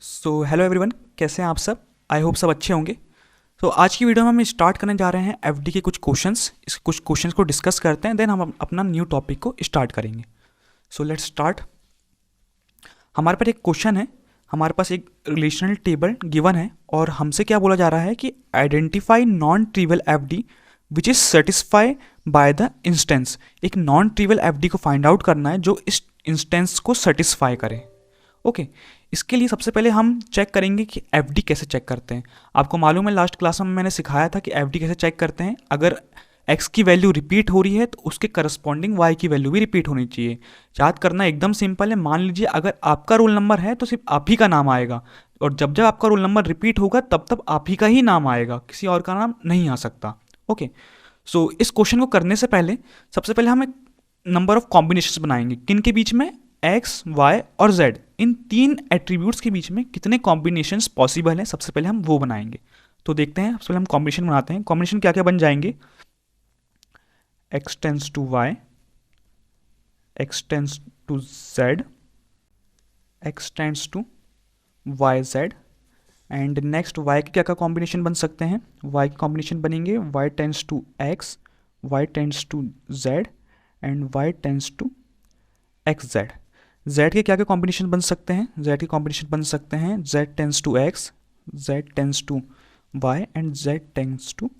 So hello everyone, कैसे हैं आप सब। आई होप सब अच्छे होंगे। तो आज की वीडियो में हम स्टार्ट करने जा रहे हैं एफडी के कुछ क्वेश्चंस। इस कुछ क्वेश्चंस को डिस्कस करते हैं, देन हम अपना न्यू टॉपिक को स्टार्ट करेंगे। So let's start. हमारे पास एक क्वेश्चन है, हमारे पास एक रिलेशनल टेबल गिवन है और हमसे क्या बोला जा रहा है कि identify non trivial FD which is satisfy by the instance. एक नॉन ट्रिवियल एफडी को फाइंड आउट करना है जो इस इंस्टेंस को सेटिस्फाई करे। ओके इसके लिए सबसे पहले हम चेक करेंगे कि एफडी कैसे चेक करते हैं। आपको मालूम है लास्ट क्लास में मैंने सिखाया था कि एफडी कैसे चेक करते हैं। अगर एक्स की वैल्यू रिपीट हो रही है तो उसके करस्पॉन्डिंग वाई की वैल्यू भी रिपीट होनी चाहिए। याद करना एकदम सिंपल है। मान लीजिए अगर आपका रोल नंबर है तो सिर्फ आप ही का नाम आएगा, और जब जब आपका रोल नंबर रिपीट होगा तब तब आप ही का ही नाम आएगा, किसी और का नाम नहीं आ सकता। ओके सो इस क्वेश्चन को करने से पहले सबसे पहले हम एक नंबर ऑफ कॉम्बिनेशंस बनाएंगे। किन के बीच में? एक्स, वाई और जेड, इन तीन एट्रीब्यूट्स के बीच में कितने कॉम्बिनेशंस पॉसिबल हैं, सबसे पहले हम वो बनाएंगे। तो देखते हैं, सबसे पहले हम कॉम्बिनेशन बनाते हैं। कॉम्बिनेशन क्या क्या बन जाएंगे? X tense to Y, X tense to Z, X tense to Y Z, and next Y के क्या क्या कॉम्बिनेशन बन सकते हैं? वाई के कॉम्बिनेशन बनेंगे Y tense to X, Y tense to Z and Y tense to X Z. Z के क्या क्या कॉम्बिनेशन बन सकते हैं? जेड के कॉम्बिनेशन बन सकते हैं Z tense to X, Z tense to Y and Z tense to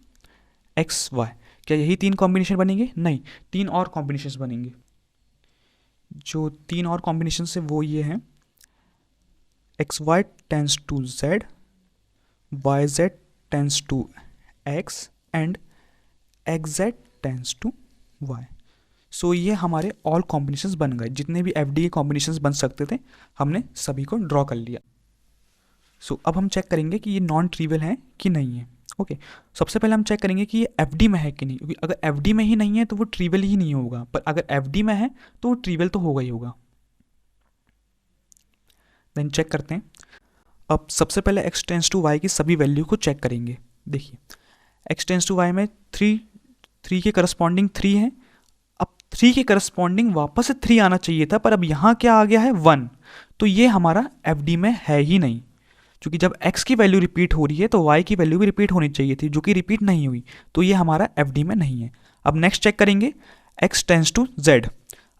X Y. क्या यही तीन कॉम्बिनेशन बनेंगे? नहीं, तीन और कॉम्बिनेशन बनेंगे। जो तीन और कॉम्बिनेशन है वो ये हैं, X Y tense to Z, Y Z tense to X and X Z tense to Y. So ये हमारे ऑल कॉम्बिनेशंस बन गए। जितने भी एफडी के कॉम्बिनेशंस बन सकते थे हमने सभी को ड्रॉ कर लिया। सो अब हम चेक करेंगे कि ये नॉन ट्रिवियल है कि नहीं है। ओके सबसे पहले हम चेक करेंगे कि ये एफडी में है कि नहीं, क्योंकि अगर एफडी में ही नहीं है तो वो ट्रिवियल ही नहीं होगा, पर अगर एफडी में है तो वो ट्रिवियल तो होगा ही होगा। देन चेक करते हैं। अब सबसे पहले एक्स टेंस टू वाई की सभी वैल्यू को चेक करेंगे। देखिए एक्स टेंस टू वाई में थ्री के करस्पॉन्डिंग 3 है। अब 3 के करस्पॉन्डिंग वापस से 3 आना चाहिए था, पर अब यहाँ क्या आ गया है? 1। तो ये हमारा एफडी में है ही नहीं, क्योंकि जब x की वैल्यू रिपीट हो रही है तो y की वैल्यू भी रिपीट होनी चाहिए थी, जो कि रिपीट नहीं हुई, तो ये हमारा एफडी में नहीं है। अब नेक्स्ट चेक करेंगे x टेंस टू z।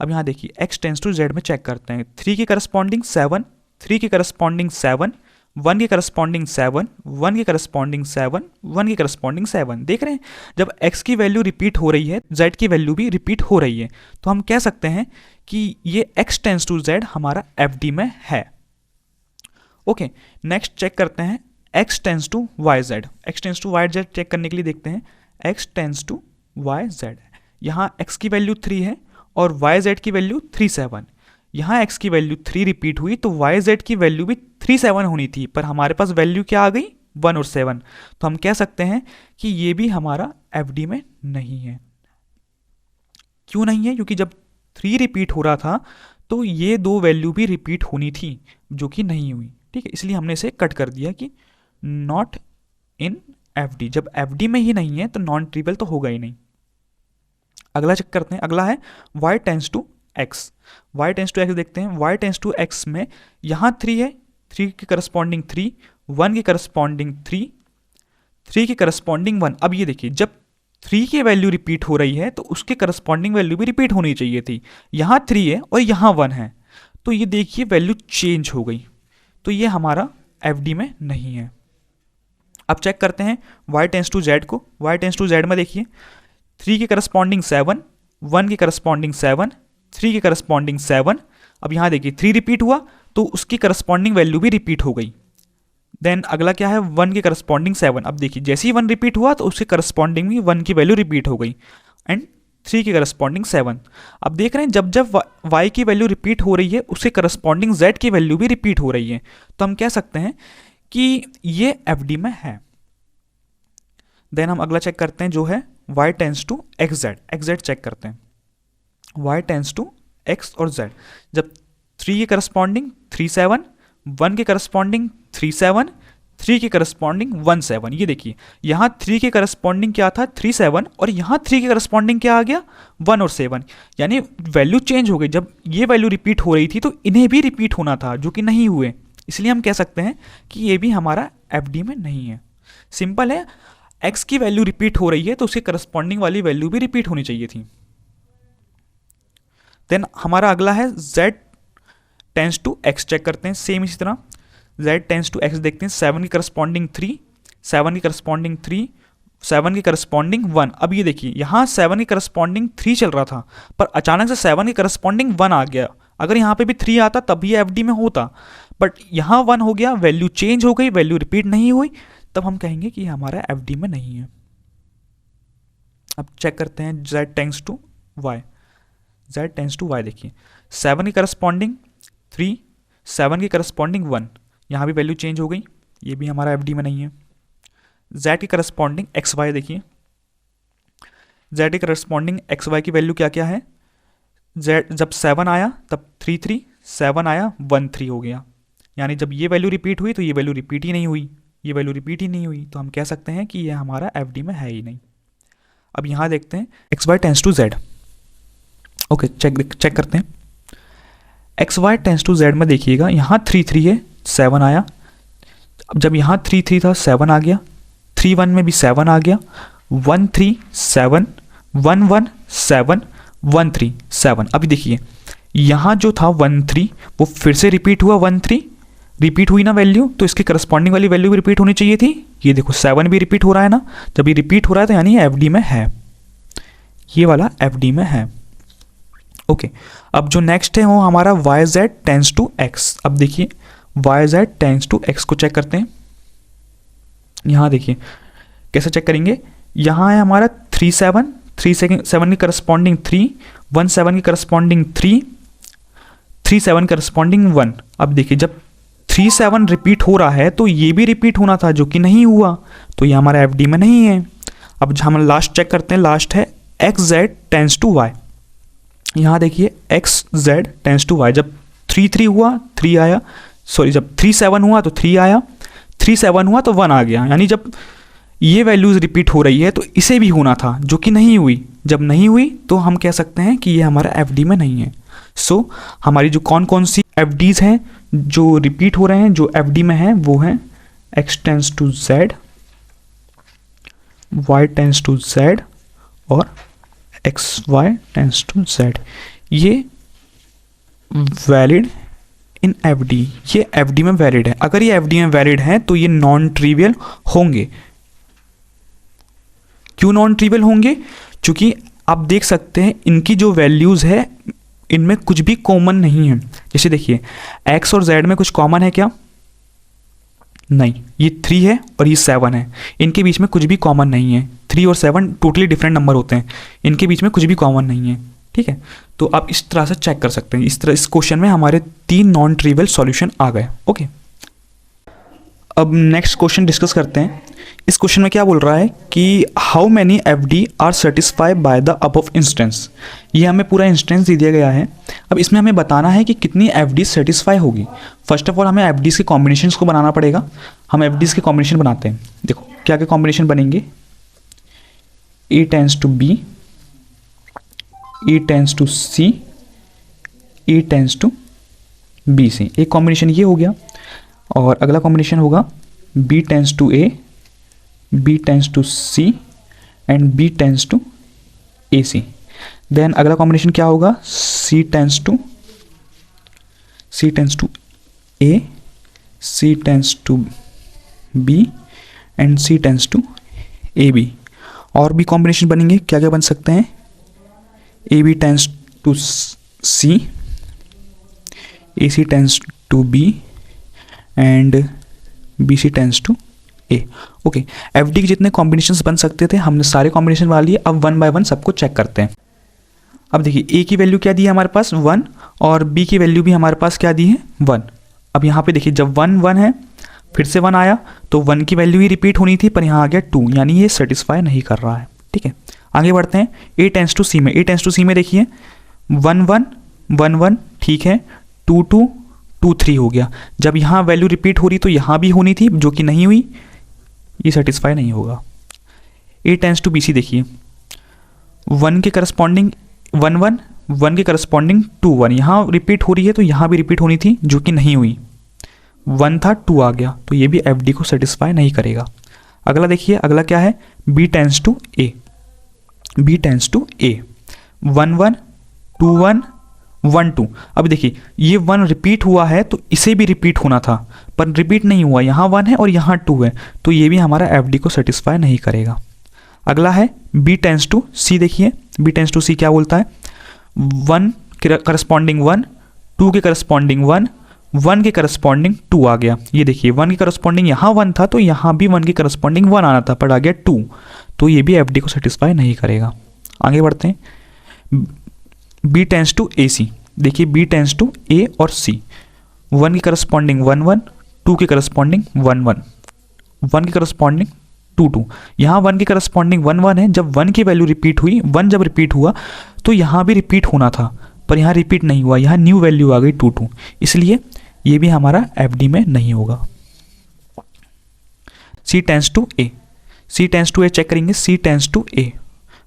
अब यहाँ देखिए x टेंस टू z में चेक करते हैं। 3 के करस्पॉन्डिंग 7, 3 के करस्पॉन्डिंग 7, 1 के करस्पॉन्डिंग 7, 1 के करस्पॉन्डिंग 7, 1 के करस्पॉन्डिंग 7। देख रहे हैं जब x की वैल्यू रिपीट हो रही है z की वैल्यू भी रिपीट हो रही है, तो हम कह सकते हैं कि ये x टेंस टू z हमारा एफडी में है। ओके नेक्स्ट चेक करते हैं x tends to Y Z. X tense to Y Z check करने के लिए देखते हैं x tends to Y Z. यहाँ x की वैल्यू 3 है और वाई जेड की वैल्यू 3 7। यहाँ x की वैल्यू 3 रिपीट हुई तो वाई जेड की वैल्यू भी 3 7 होनी थी, पर हमारे पास वैल्यू क्या आ गई? 1 और 7। तो हम कह सकते हैं कि ये भी हमारा एफडी में नहीं है। क्यों नहीं है? क्योंकि जब 3 रिपीट हो रहा था तो ये दो वैल्यू भी रिपीट होनी थी, जो कि नहीं हुई। ठीक है, इसलिए हमने इसे कट कर दिया कि नॉट इन एफडी। जब एफडी में ही नहीं है तो नॉन ट्रिवियल तो होगा ही नहीं। अगला चेक करते हैं। अगला है y tends to x। y tends to x देखते हैं। y टेंस टू x में यहाँ 3 है, 3 के करस्पॉन्डिंग 3, 1 के करस्पॉन्डिंग 3, 3 के करस्पॉन्डिंग 1। अब ये देखिए जब 3 की वैल्यू रिपीट हो रही है तो उसके करस्पॉन्डिंग वैल्यू भी रिपीट होनी चाहिए थी। यहाँ 3 है और यहाँ 1 है, तो ये देखिए वैल्यू चेंज हो गई, तो ये हमारा एफडी में नहीं है। अब चेक करते हैं y टेंस टू z को। y टेंस टू z में देखिए 3 के करस्पॉन्डिंग 7, 1 के करस्पॉन्डिंग 7, 3 के करस्पॉन्डिंग 7। अब यहाँ देखिए 3 रिपीट हुआ तो उसकी करस्पॉन्डिंग वैल्यू भी रिपीट हो गई। देन अगला क्या है? 1 के करस्पॉन्डिंग 7। अब देखिए जैसे ही 1 रिपीट हुआ तो उसके करस्पॉन्डिंग भी 1 की वैल्यू रिपीट हो गई, एंड 3 के करस्पॉन्डिंग 7। अब देख रहे हैं जब जब y की वैल्यू रिपीट हो रही है उसके करस्पॉन्डिंग z की वैल्यू भी रिपीट हो रही है, तो हम कह सकते हैं कि ये एफडी में है। देन हम अगला चेक करते हैं जो है y tends to X Z. X Z check करते हैं। y टेंस टू x और z, जब 3 के करस्पॉन्डिंग 3 7, 1 के करस्पॉन्डिंग 3 7, 3 के करस्पॉन्डिंग 1 7। ये देखिए यहाँ 3 के करस्पॉन्डिंग क्या था? 3 7, और यहाँ 3 के करस्पॉन्डिंग क्या आ गया? 1 और 7। यानी वैल्यू चेंज हो गई। जब ये वैल्यू रिपीट हो रही थी तो इन्हें भी रिपीट होना था, जो कि नहीं हुए। इसलिए हम कह सकते हैं कि ये भी हमारा एफडी में नहीं है। सिंपल है, एक्स की वैल्यू रिपीट हो रही है तो उसके करस्पॉन्डिंग वाली वैल्यू भी रिपीट होनी चाहिए थी। देन हमारा अगला है z tends to x, check करते हैं सेम इसी तरह z टेंस टू x देखते हैं, 7 की करस्पॉन्डिंग 3, 7 की करस्पॉन्डिंग 3, 7 की करस्पॉन्डिंग 1। अब ये देखिए यहाँ 7 की करस्पॉन्डिंग 3 चल रहा था पर अचानक से 7 की करस्पॉन्डिंग 1 आ गया। अगर यहाँ पे भी 3 आता तब भी एफडी में होता, बट यहाँ 1 हो गया, वैल्यू चेंज हो गई, वैल्यू रिपीट नहीं हुई, तब हम कहेंगे कि हमारा एफडी में नहीं है। अब चेक करते हैं z tends to y, z tends to y देखिए 7 की करस्पॉन्डिंग 3, 7 की करस्पॉन्डिंग 1, यहाँ भी वैल्यू चेंज हो गई, ये भी हमारा एफडी में नहीं है। z की करस्पॉन्डिंग xy देखिए, z की करस्पॉन्डिंग xy की वैल्यू क्या क्या है, z जब 7 आया तब 3 3, 7 आया 1 3 हो गया, यानी जब ये वैल्यू रिपीट हुई तो ये वैल्यू रिपीट ही नहीं हुई, ये वैल्यू रिपीट ही नहीं हुई, तो हम कह सकते हैं कि ये हमारा एफडी में है ही नहीं। अब यहाँ देखते हैं xy tends to z, okay check करते हैं xy टेंस टू z में देखिएगा यहाँ 3 3 है, 7 आया, अब जब यहाँ 3 3 था 7 आ गया, 3 1 में भी 7 आ गया, 1 3 7, 1 1 7, 1 3 7। अभी देखिए यहाँ जो था 1 3 वो फिर से रिपीट हुआ, 1 3 रिपीट हुई ना वैल्यू, तो इसके करस्पॉन्डिंग वाली वैल्यू भी रिपीट होनी चाहिए थी। ये देखो 7 भी रिपीट हो रहा है ना, जब ये रिपीट हो रहा है तो यानी ये एफडी में है, ये वाला एफडी में है। ओके अब जो नेक्स्ट है वो हमारा Y Z tense to X. अब देखिए Y Z tense to X को चेक करते हैं। यहाँ देखिए कैसे चेक करेंगे, यहाँ है हमारा 3 7, 7 की करस्पॉन्डिंग 3, 1 7 की करस्पॉन्डिंग 3, 3 7 करस्पॉन्डिंग 1। अब देखिए जब 3 7 रिपीट हो रहा है तो ये भी रिपीट होना था, जो कि नहीं हुआ, तो ये हमारा एफडी में नहीं है। अब हम लास्ट चेक करते हैं, लास्ट है X Z tense to Y. यहाँ देखिए X Z tense to Y, जब 3 3 हुआ 3 आया, सॉरी जब 3 7 हुआ तो 3 आया, 3 7 हुआ तो 1 आ गया, यानी जब ये वैल्यूज रिपीट हो रही है तो इसे भी होना था, जो कि नहीं हुई। जब नहीं हुई तो हम कह सकते हैं कि ये हमारा एफडी में नहीं है। सो हमारी जो कौन कौन सी एफडीज हैं जो रिपीट हो रहे हैं, जो एफडी में हैं, वो हैं X tense to Z, Y tense to Z और X Y tense to Z. ये वैलिड इन एफडी, ये एफडी में वैलिड है। अगर ये एफडी में वैलिड है तो ये नॉन ट्रिवियल होंगे। क्यों नॉन ट्रिवियल होंगे? क्योंकि आप देख सकते हैं इनकी जो वैल्यूज है इनमें कुछ भी कॉमन नहीं है। जैसे देखिए एक्स और जेड में कुछ कॉमन है क्या? नहीं, ये 3 है और ये 7 है, इनके बीच में कुछ भी कॉमन नहीं है। 3 और 7 टोटली डिफरेंट नंबर होते हैं, इनके बीच में कुछ भी कॉमन नहीं है। ठीक है, तो आप इस तरह से चेक कर सकते हैं। इस तरह इस क्वेश्चन में हमारे 3 नॉन ट्रिवियल सॉल्यूशन आ गए। ओके, अब नेक्स्ट क्वेश्चन डिस्कस करते हैं। इस क्वेश्चन में क्या बोल रहा है कि how many FD are satisfied by the above instance. ये हमें पूरा इंस्टेंस दे दिया गया है। अब इसमें हमें बताना है कि कितनी एफडी सेटिस्फाई होगी। फर्स्ट ऑफ ऑल हमें एफडीज के कॉम्बिनेशंस को बनाना पड़ेगा। हम एफडीज के कॉम्बिनेशन बनाते हैं। देखो क्या क्या कॉम्बिनेशन बनेंगे, A tends to B, A tends to C, A tends to B C. एक कॉम्बिनेशन ये हो गया, और अगला कॉम्बिनेशन होगा B tends to A, B tends to C and B tends to A C. Then अगला combination क्या होगा, C tends to A, C tends to B and C tends to A B. और भी combination बनेंगे, क्या क्या बन सकते हैं, A B tends to C, A C tends to B and B C tends to A. Okay, FD के जितने कॉम्बिनेशंस बन सकते थे हमने सारे कॉम्बिनेशन बना लिए। अब 1 बाय 1 सबको चेक करते हैं। अब देखिए ए की वैल्यू क्या दी है हमारे पास 1, और बी की वैल्यू भी हमारे पास क्या दी है 1। अब यहाँ पे देखिए जब 1 1 है फिर से 1 आया तो 1 की वैल्यू ही रिपीट होनी थी, पर यहाँ आ गया 2, यानी ये सेटिस्फाई नहीं कर रहा है। ठीक है, आगे बढ़ते हैं। ए टेंस टू सी में, ए टेंस टू सी में देखिए 1 1 1 1, ठीक है, 2 2 2 3 हो गया। जब यहाँ वैल्यू रिपीट हो रही तो यहाँ भी होनी थी, जो कि नहीं हुई, ये सेटिस्फाई नहीं होगा। ए टेंस टू बी सी देखिए 1 के करस्पॉन्डिंग 1 1, 1 के करस्पॉन्डिंग 2 1, यहाँ रिपीट हो रही है तो यहाँ भी रिपीट होनी थी, जो कि नहीं हुई। 1 था 2 आ गया, तो ये भी एफडी को सेटिस्फाई नहीं करेगा। अगला देखिए, अगला क्या है, B tends to A, B tends to A, 1 1 2 1 1 2। अब देखिए ये 1 रिपीट हुआ है तो इसे भी रिपीट होना था, पर रिपीट नहीं हुआ, यहाँ 1 है और यहाँ 2 है, तो ये भी हमारा एफडी को सेटिस्फाई नहीं करेगा। अगला है बी टेंस टू सी। देखिए बी टेंस टू सी क्या बोलता है, 1 के करस्पॉन्डिंग 1, 2 के करस्पॉन्डिंग 1, 1 के करस्पॉन्डिंग 2 आ गया। ये देखिए 1 के करस्पॉन्डिंग यहाँ 1 था तो यहाँ भी 1 के करस्पॉन्डिंग 1 आना था, पर आ गया 2, तो ये भी एफडी को सेटिस्फाई नहीं करेगा। आगे बढ़ते हैं, बी टेंस टू ए सी। देखिए बी टेंस टू ए और सी, 1 के करस्पॉन्डिंग 1 1, 2 के करस्पॉन्डिंग 1 1, 1 के करस्पॉन्डिंग 2 2। यहाँ 1 के करस्पॉन्डिंग 1 1 है, जब 1 की वैल्यू रिपीट हुई, 1 जब रिपीट हुआ तो यहाँ भी रिपीट होना था, पर यहाँ रिपीट नहीं हुआ, यहाँ न्यू वैल्यू आ गई 2 2, इसलिए ये भी हमारा एफडी में नहीं होगा। C tends to A, C tends to A check करेंगे, सी टेंस टू ए,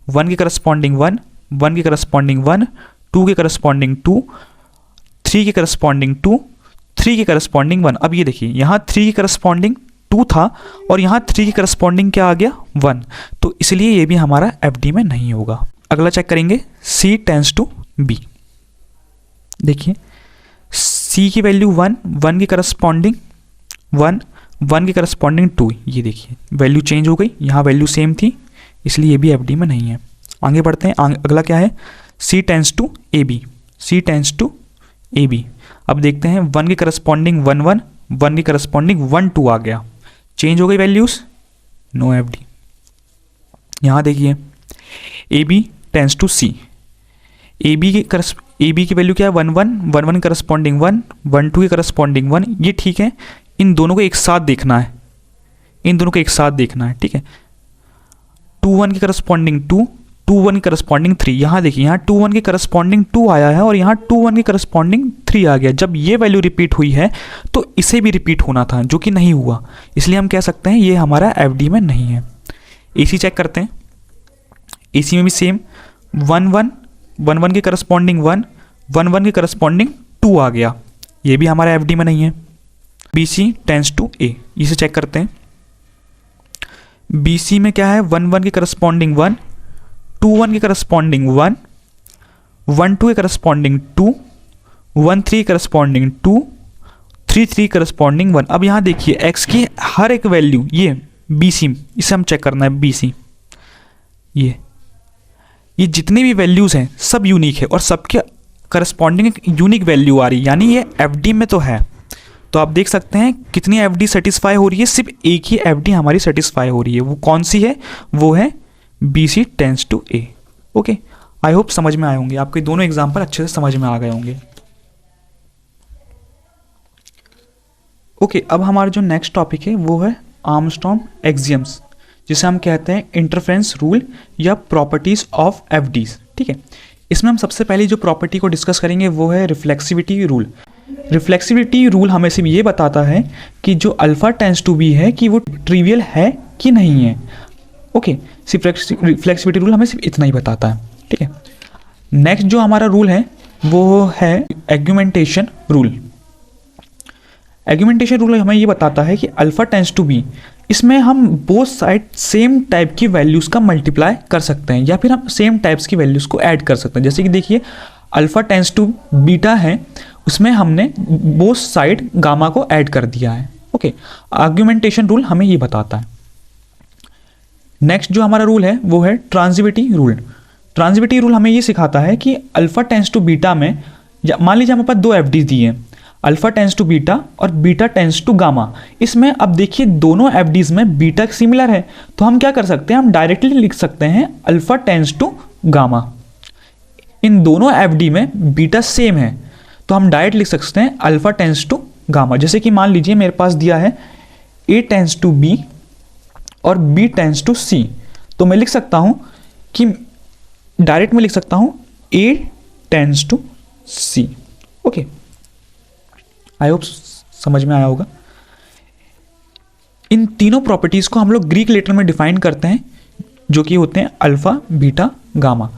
1 के करस्पॉन्डिंग 1, 1 के करस्पॉन्डिंग 1, 2 के करस्पॉन्डिंग 2, 3 के करस्पॉन्डिंग 2, 3 के करस्पॉन्डिंग 1। अब ये देखिए यहाँ 3 के करस्पॉन्डिंग 2 था और यहाँ 3 के करस्पॉन्डिंग क्या आ गया 1, तो इसलिए ये भी हमारा एफडी में नहीं होगा। अगला चेक करेंगे, सी टेंस टू बी। देखिए सी की वैल्यू 1, 1 के करस्पॉन्डिंग 1, 1 के करस्पॉन्डिंग 2, ये देखिए वैल्यू चेंज हो गई, यहाँ वैल्यू सेम थी, इसलिए ये भी एफडी में नहीं है। आगे बढ़ते हैं, अगला क्या है, C tends to A B, C tends to A B. अब देखते हैं 1 के करस्पॉन्डिंग 1 1, 1 के करस्पॉन्डिंग 1 2 आ गया, चेंज हो गई वैल्यूज, नो एफडी। यहाँ देखिए A B tends to C, A B की वैल्यू क्या है 1 1, 1 1 करस्पॉन्डिंग 1, 1 2 के करस्पॉन्डिंग 1, ये ठीक है, इन दोनों को एक साथ देखना है, इन दोनों को एक साथ देखना है, ठीक है। 2 1 के करस्पॉन्डिंग 2, 2 1 के करस्पॉन्डिंग 3, यहाँ देखिए यहाँ 2 1 के करस्पॉन्डिंग 2 आया है और यहाँ 2 1 के करस्पॉन्डिंग 3 आ गया। जब ये वैल्यू रिपीट हुई है तो इसे भी रिपीट होना था, जो कि नहीं हुआ, इसलिए हम कह सकते हैं ये हमारा एफडी में नहीं है। एसी चेक करते हैं, एसी में भी सेम 1 1, 1 1 के करस्पॉन्डिंग 1, 1 1 के करस्पॉन्डिंग 2 आ गया, ये भी हमारा एफडी में नहीं है। बी सी टेंस टू ए, इसे चेक करते हैं, बी सी में क्या है 1 1 के करस्पॉन्डिंग 1, 2 1 के करस्पॉन्डिंग 1, 1 2 के करस्पॉन्डिंग 2, 1 3 करस्पॉन्डिंग 2, 3 3 करस्पॉन्डिंग 1। अब यहाँ देखिए एक्स की हर एक वैल्यू, ये बी सी, इसे हम चेक करना है, बी सी ये जितनी भी वैल्यूज़ हैं सब यूनिक है और सबके करस्पॉन्डिंग एक यूनिक वैल्यू आ रही है, यानी ये एफडी में तो है। तो आप देख सकते हैं कितनी एफडी सेटिस्फाई हो रही है, सिर्फ एक ही एफडी हमारी सेटिस्फाई हो रही है, वो कौन सी है, वो है B C tends to A. Okay, I hope समझ में आए होंगे, आपके दोनों एग्जाम्पल अच्छे से समझ में आ गए होंगे। ओके, अब हमारा जो नेक्स्ट टॉपिक है वो है आर्मस्ट्रॉन्ग एक्सियम्स, जिसे हम कहते हैं इंटरफेरेंस रूल या प्रॉपर्टीज ऑफ एफडीज। ठीक है, इसमें हम सबसे पहले जो प्रॉपर्टी को डिस्कस करेंगे वो है रिफ्लेक्सिविटी रूल। रिफ्लेक्सिविटी रूल हमें सिर्फ ये बताता है कि जो अल्फा टेंस टू बी है कि वो ट्रिवियल है कि नहीं है। ओके, सिर्फ रिफ्लेक्सिविटी रूल हमें सिर्फ इतना ही बताता है। ठीक है, नेक्स्ट जो हमारा रूल है वो है आर्गुमेंटेशन रूल। आर्गुमेंटेशन रूल हमें ये बताता है कि अल्फा टेंस टू बी, इसमें हम बोथ साइड सेम टाइप की वैल्यूज़ का मल्टीप्लाई कर सकते हैं या फिर हम सेम टाइप्स की वैल्यूज़ को ऐड कर सकते हैं। जैसे कि देखिए अल्फा टेंस टू बीटा है, उसमें हमने बोथ साइड गामा को ऐड कर दिया है। ओके, आर्गुमेंटेशन रूल हमें ये बताता है। नेक्स्ट जो हमारा रूल है वो है ट्रांजिटिविटी रूल। ट्रांजिटिविटी रूल हमें ये सिखाता है कि अल्फा टेंस टू बीटा में, मान लीजिए हमारे पास दो एफडी दिए हैं, अल्फा टेंस टू बीटा और बीटा टेंस टू गामा। इसमें अब देखिए दोनों एफडीज में बीटा सिमिलर है, तो हम क्या कर सकते हैं, हम डायरेक्टली लिख सकते हैं अल्फा टेंस टू गामा। इन दोनों एफडी में बीटा सेम है, तो हम डायरेक्ट लिख सकते हैं अल्फा टेंस टू गामा। जैसे कि मान लीजिए मेरे पास दिया है ए टेंस टू बी और बी टेंस टू सी, तो मैं लिख सकता हूं कि डायरेक्ट में लिख सकता हूं A tends to C. Okay, I hope समझ में आया होगा। इन तीनों प्रॉपर्टीज को हम लोग ग्रीक लेटर में डिफाइन करते हैं, जो कि होते हैं alpha beta gamma.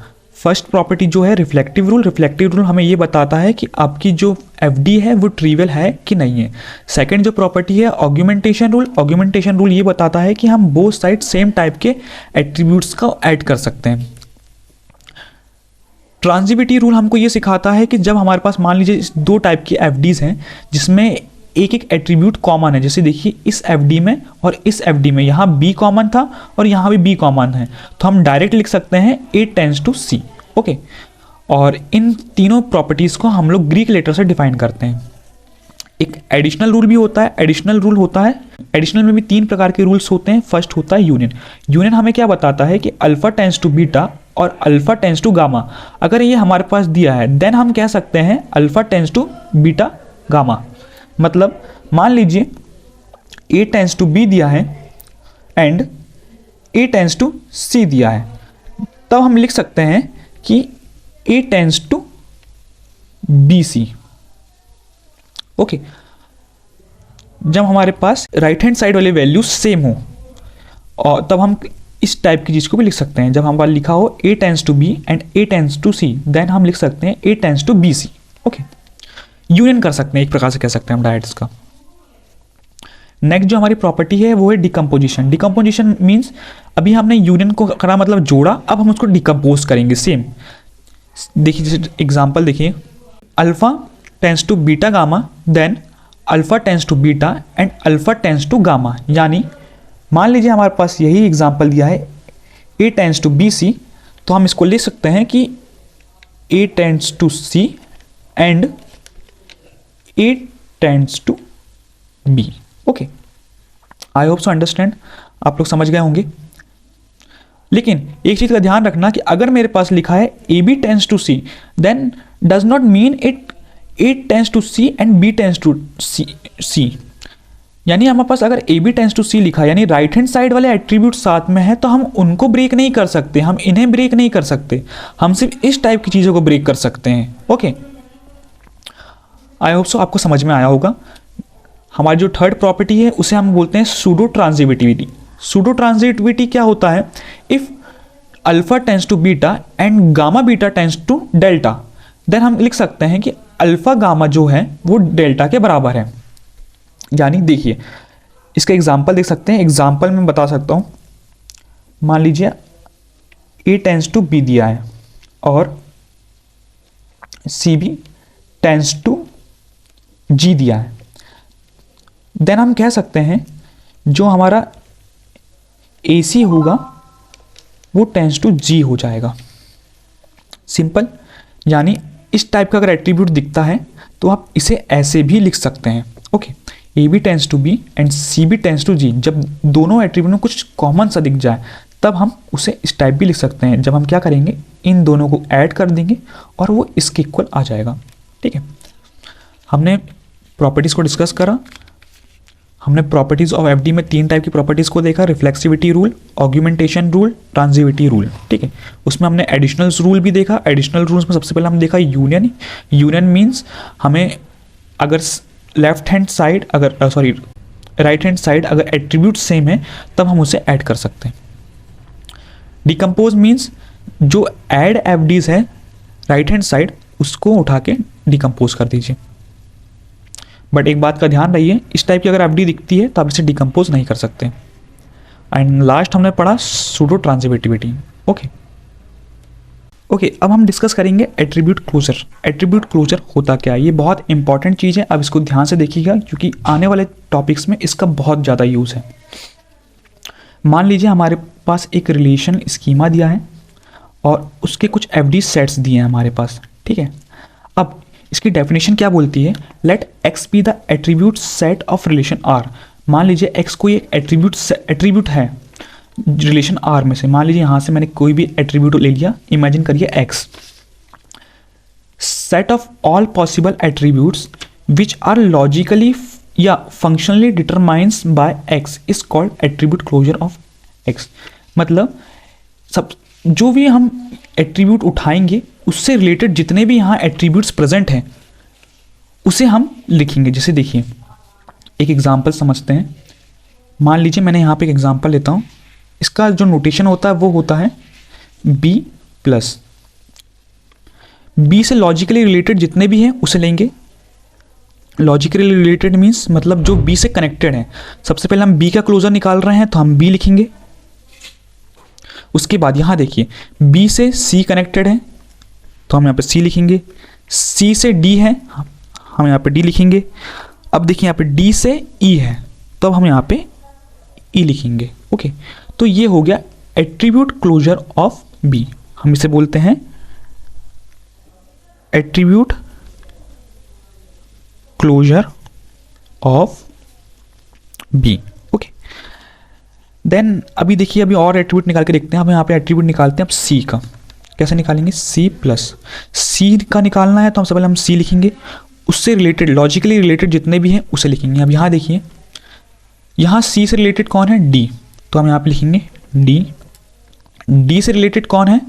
First property जो है रिफ्लेक्टिव रूल हमें ये बताता है कि आपकी जो एफडी है वो ट्रिवियल है कि नहीं है। सेकंड जो प्रॉपर्टी है ऑग्यूमेंटेशन रूल ये बताता है कि हम बोथ साइड सेम टाइप के एट्रीब्यूट्स का ऐड कर सकते हैं। ट्रांजिटिविटी रूल हमको ये सिखाता है कि जब हमारे पास मान लीजिए दो टाइप की एफडीज हैं जिसमें एक एक एट्रीब्यूट कॉमन है, जैसे देखिए इस एफडी में और इस एफडी में यहाँ बी कॉमन था और यहाँ भी बी कॉमन है, तो हम डायरेक्ट लिख सकते हैं A tends to C। Okay, और इन तीनों प्रॉपर्टीज़ को हम लोग ग्रीक लेटर से डिफाइन करते हैं। एक एडिशनल रूल भी होता है, एडिशनल में भी तीन प्रकार के रूल्स होते हैं। फर्स्ट होता है यूनियन हमें क्या बताता है कि अल्फा टेंड्स टू बीटा और अल्फा टेंड्स टू गामा, अगर ये हमारे पास दिया है देन हम कह सकते हैं alpha tends to beta gamma. मतलब मान लीजिए A टेंड्स टू B दिया है and A tends to C दिया है, तब हम लिख सकते हैं कि A tends to BC। Okay, जब हमारे पास राइट हैंड साइड वाले वैल्यूज सेम हो और तब हम इस टाइप की चीज़ को भी लिख सकते हैं। जब हमारा लिखा हो A tends to B and A tends to C then हम लिख सकते हैं A tends to BC। Okay, union कर सकते हैं, एक प्रकार से कह सकते हैं हम डायरेक्ट इसका। नेक्स्ट जो हमारी प्रॉपर्टी है वो है डिकम्पोजिशन मीन्स अभी हमने यूनियन को करा मतलब जोड़ा, अब हम उसको डिकम्पोज करेंगे सेम। देखिए जैसे एग्जांपल देखिए, alpha tends to beta gamma then alpha tends to beta and alpha tends to gamma. यानी मान लीजिए हमारे पास यही एग्जांपल दिया है A टेंड्स टू BC, तो हम इसको लिख सकते हैं कि A tends to C and A tends to B। Okay, I hope so understand, आप लोग समझ गए होंगे। लेकिन एक चीज़ का ध्यान रखना कि अगर मेरे पास लिखा है AB tends to C then does not mean it A tends to C and B tends to C। यानी हमारे पास अगर AB टेंड्स टू C लिखा है यानी राइट हैंड साइड वाले एट्रीब्यूट साथ में है तो हम उनको ब्रेक नहीं कर सकते, हम इन्हें ब्रेक नहीं कर सकते, हम सिर्फ इस टाइप की चीज़ों को ब्रेक कर सकते हैं। ओके, आई होप सो आपको समझ में आया होगा। हमारी जो थर्ड प्रॉपर्टी है उसे हम बोलते हैं सूडो ट्रांजिटिविटी क्या होता है, if alpha tends to beta and gamma beta tends to delta then हम लिख सकते हैं कि अल्फा गामा जो है वो डेल्टा के बराबर है। यानी देखिए इसका एग्जांपल देख सकते हैं, एग्जांपल में बता सकता हूँ। मान लीजिए A टेंड्स टू B दिया है और CB टेंड्स टू G दिया है, देन हम कह सकते हैं जो हमारा AC होगा वो टेंड्स टू G हो जाएगा। सिंपल, यानी इस टाइप का अगर एट्रीब्यूट दिखता है तो आप इसे ऐसे भी लिख सकते हैं। Okay, AB tends to B and CB tends to G, जब दोनों एट्रीब्यूट में कुछ कॉमन सा दिख जाए तब हम उसे इस टाइप भी लिख सकते हैं। जब हम क्या करेंगे, इन दोनों को ऐड कर देंगे और वो इसके इक्वल आ जाएगा। ठीक है, हमने प्रॉपर्टीज़ को डिस्कस करा। हमने प्रॉपर्टीज़ ऑफ एफडी में तीन टाइप की प्रॉपर्टीज़ को देखा, reflexivity rule, augmentation rule, transitivity rule. ठीक है, उसमें हमने एडिशनल रूल भी देखा। एडिशनल रूल्स में सबसे पहले हमने देखा यूनियन मीन्स हमें अगर लेफ्ट हैंड साइड अगर राइट हैंड साइड अगर एट्रीब्यूट सेम है तब हम उसे ऐड कर सकते हैं। डिकम्पोज मीन्स जो ऐड एफडीज है राइट हैंड साइड उसको उठा के डिकम्पोज कर दीजिए। बट एक बात का ध्यान रहिए, इस टाइप की अगर एफडी दिखती है तो आप इसे डिकम्पोज नहीं कर सकते। एंड लास्ट हमने पढ़ा सूडो ट्रांजिटिविटी। ओके, अब हम डिस्कस करेंगे एट्रीब्यूट क्लोजर। एट्रीब्यूट क्लोजर होता क्या है, ये बहुत इंपॉर्टेंट चीज़ है, अब इसको ध्यान से देखिएगा क्योंकि आने वाले टॉपिक्स में इसका बहुत ज़्यादा यूज़ है। मान लीजिए हमारे पास एक रिलेशन स्कीमा दिया है और उसके कुछ एफडी सेट्स दिए हैं हमारे पास। ठीक है, अब इसकी डेफिनेशन क्या बोलती है, let X be the attribute set of relation R. मान लीजिए एक्स कोई एक एट्रीब्यूट है रिलेशन आर में से। मान लीजिए यहाँ से मैंने कोई भी एट्रीब्यूट ले लिया, इमेजिन करिए X. Set of all possible attributes which are logically या functionally determines by X is called attribute closure of X. मतलब सब जो भी हम एट्रीब्यूट उठाएंगे उससे रिलेटेड जितने भी यहाँ एट्रीब्यूट्स प्रेजेंट हैं उसे हम लिखेंगे। जैसे देखिए एक एग्जांपल समझते हैं। मान लीजिए मैंने यहाँ पे एक एग्जांपल लेता हूँ, इसका जो नोटेशन होता है वो होता है b प्लस बी से लॉजिकली रिलेटेड जितने भी हैं उसे लेंगे। लॉजिकली रिलेटेड मीन्स मतलब जो बी से कनेक्टेड है। सबसे पहले हम बी का क्लोजर निकाल रहे हैं तो हम बी लिखेंगे। उसके बाद यहाँ देखिए बी से सी कनेक्टेड है तो हम यहाँ पे सी लिखेंगे। सी से डी है हम यहाँ पे डी लिखेंगे। अब देखिए यहाँ पे डी से ई है तो अब हम यहाँ पे ई लिखेंगे। ओके, तो ये हो गया एट्रीब्यूट क्लोजर ऑफ बी। हम इसे बोलते हैं attribute closure of B. Okay, then अभी देखिए अभी और एट्रीब्यूट निकाल के देखते हैं। हम यहाँ पे एट्रीब्यूट निकालते हैं अब सी का। कैसे निकालेंगे? सी प्लस सी का निकालना है तो सबसे पहले हम सी लिखेंगे। उससे रिलेटेड लॉजिकली रिलेटेड जितने भी हैं उसे लिखेंगे। अब यहाँ देखिए यहाँ सी से रिलेटेड कौन है? डी, तो हम यहाँ पे लिखेंगे डी। डी से रिलेटेड कौन है?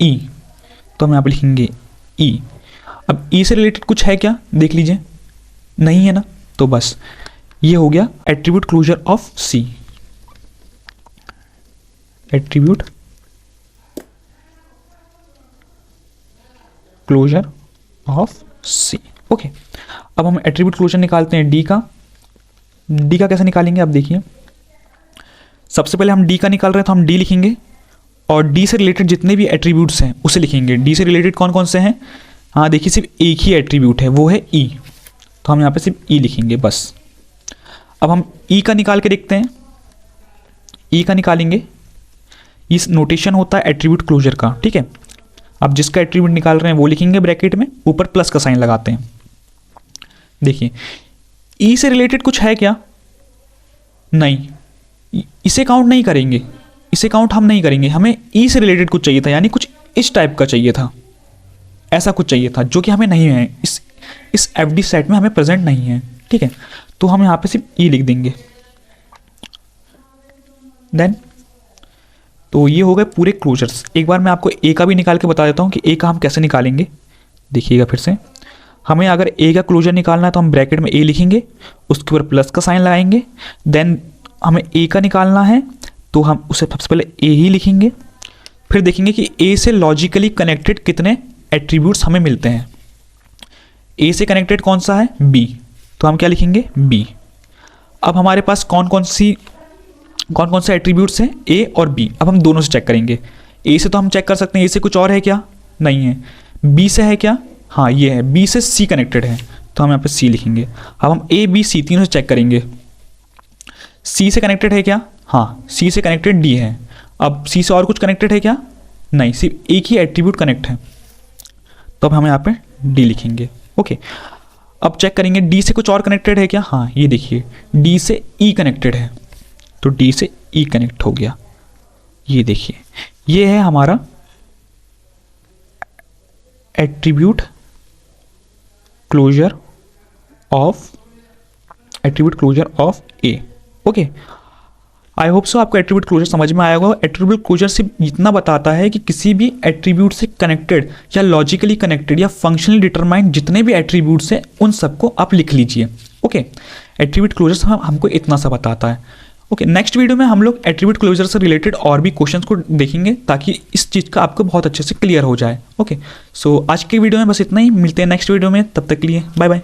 ई, तो हम यहाँ पे लिखेंगे ई। अब ई से रिलेटेड कुछ है क्या? देख लीजिए, नहीं है ना, तो बस ये हो गया attribute closure of C. Attribute closure of C. Okay, अब हम एट्रीब्यूट क्लोजर निकालते हैं डी का। डी का कैसे निकालेंगे? अब देखिए सबसे पहले हम डी का निकाल रहे हैं तो हम डी लिखेंगे और डी से रिलेटेड जितने भी एट्रीब्यूट्स हैं उसे लिखेंगे। डी से रिलेटेड कौन कौन से हैं? हाँ देखिए सिर्फ एक ही एट्रीब्यूट है, वो है ई, तो हम यहाँ पे सिर्फ ई लिखेंगे बस। अब हम ई का निकाल के देखते हैं। ई का निकालेंगे, इस नोटेशन होता है एट्रीब्यूट क्लोजर का, ठीक है। अब जिसका एट्रीब्यूट निकाल रहे हैं वो लिखेंगे ब्रैकेट में, ऊपर प्लस का साइन लगाते हैं। देखिए ई से रिलेटेड कुछ है क्या? नहीं, इसे काउंट नहीं करेंगे, इसे काउंट हम नहीं करेंगे। हमें ई से रिलेटेड कुछ चाहिए था, यानी कुछ इस टाइप का चाहिए था, ऐसा कुछ चाहिए था जो कि हमें नहीं है, इस एफडी सेट में हमें प्रेजेंट नहीं है, ठीक है। तो हम यहाँ पे सिर्फ ई लिख देंगे। देन तो ये हो गए पूरे क्लोजर्स। एक बार मैं आपको ए का भी निकाल के बता देता हूँ कि ए का हम कैसे निकालेंगे। देखिएगा फिर से, हमें अगर ए का क्लोजर निकालना है तो हम ब्रैकेट में ए लिखेंगे, उसके ऊपर प्लस का साइन लगाएंगे। देन हमें ए का निकालना है तो हम उसे सबसे पहले ए ही लिखेंगे। फिर देखेंगे कि ए से लॉजिकली कनेक्टेड कितने एट्रीब्यूट्स हमें मिलते हैं। ए से कनेक्टेड कौन सा है? बी, तो हम क्या लिखेंगे? बी। अब हमारे पास कौन कौन से एट्रीब्यूट्स हैं? ए और बी। अब हम दोनों से चेक करेंगे। ए से तो हम चेक कर सकते हैं, ए से कुछ और है क्या? नहीं है। बी से है क्या? हाँ ये है, बी से सी कनेक्टेड है, तो हम यहाँ पे सी लिखेंगे। अब हम ए बी सी तीनों से चेक करेंगे। सी से कनेक्टेड है क्या? हाँ, सी से कनेक्टेड डी है। अब सी से और कुछ कनेक्टेड है क्या? नहीं, सिर्फ एक ही एट्रीब्यूट कनेक्ट है, तो अब हम यहाँ पे डी लिखेंगे। ओके, अब चेक करेंगे डी से कुछ और कनेक्टेड है क्या? हाँ ये देखिए, डी से ई कनेक्टेड है, तो डी से ई कनेक्ट हो गया। ये देखिए, ये है हमारा attribute closure of A. Okay, I hope so आपको एट्रीब्यूट क्लोजर समझ में आया होगा। एट्रीब्यूट क्लोजर सिर्फ इतना बताता है कि किसी भी एट्रीब्यूट से कनेक्टेड या लॉजिकली कनेक्टेड या फंक्शनली डिटरमाइंड जितने भी एट्रीब्यूट्स हैं उन सबको आप लिख लीजिए। ओके, एट्रीब्यूट क्लोजर हमको इतना सा बताता है। ओके, नेक्स्ट वीडियो में हम लोग एट्रीब्यूट क्लोजर से रिलेटेड और भी क्वेश्चंस को देखेंगे ताकि इस चीज़ का आपको बहुत अच्छे से क्लियर हो जाए। ओके, सो आज के वीडियो में बस इतना ही। मिलते हैं नेक्स्ट वीडियो में, तब तक के लिए बाय बाय।